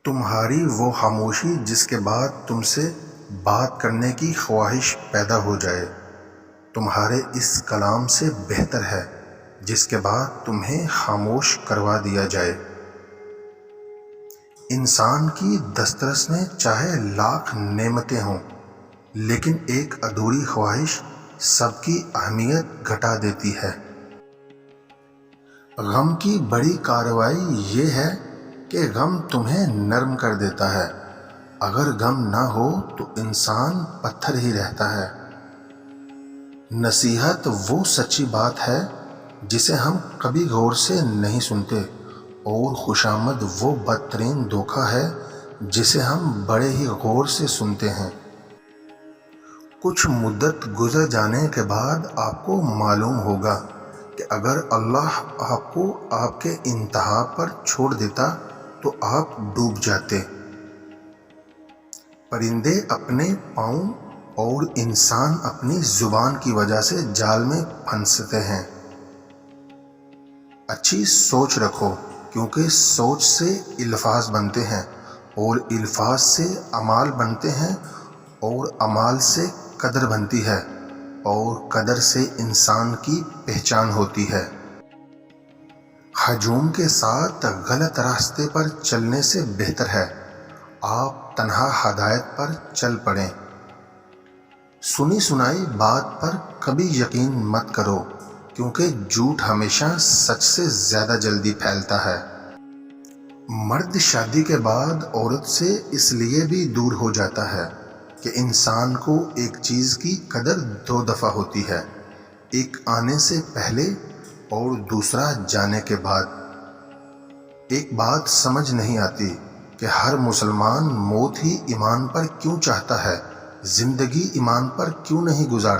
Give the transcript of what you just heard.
تمہاری وہ خاموشی جس کے بعد تم سے بات کرنے کی خواہش پیدا ہو جائے تمہارے اس کلام سے بہتر ہے جس کے بعد تمہیں خاموش کروا دیا جائے۔ انسان کی دسترس میں چاہے لاکھ نعمتیں ہوں لیکن ایک ادھوری خواہش سب کی اہمیت گھٹا دیتی ہے۔ غم کی بڑی کارروائی یہ ہے کہ غم تمہیں نرم کر دیتا ہے۔ اگر غم نہ ہو تو انسان پتھر ہی رہتا ہے۔ نصیحت وہ سچی بات ہے جسے ہم کبھی غور سے نہیں سنتے، اور خوشامد وہ بدترین دھوکہ ہے جسے ہم بڑے ہی غور سے سنتے ہیں۔ کچھ مدت گزر جانے کے بعد آپ کو معلوم ہوگا کہ اگر اللہ آپ کو آپ کے انتہا پر چھوڑ دیتا تو آپ ڈوب جاتے۔ پرندے اپنے پاؤں اور انسان اپنی زبان کی وجہ سے جال میں پھنستے ہیں۔ اچھی سوچ رکھو، کیونکہ سوچ سے الفاظ بنتے ہیں، اور الفاظ سے اعمال بنتے ہیں، اور اعمال سے قدر بنتی ہے، اور قدر سے انسان کی پہچان ہوتی ہے۔ ہجوم کے ساتھ غلط راستے پر چلنے سے بہتر ہے آپ تنہا ہدایت پر چل پڑیں۔ سنی سنائی بات پر کبھی یقین مت کرو، کیونکہ جھوٹ ہمیشہ سچ سے زیادہ جلدی پھیلتا ہے۔ مرد شادی کے بعد عورت سے اس لیے بھی دور ہو جاتا ہے کہ انسان کو ایک چیز کی قدر دو دفعہ ہوتی ہے، ایک آنے سے پہلے اور دوسرا جانے کے بعد۔ ایک بات سمجھ نہیں آتی کہ ہر مسلمان موت ہی ایمان پر کیوں چاہتا ہے، زندگی ایمان پر کیوں نہیں گزارتا؟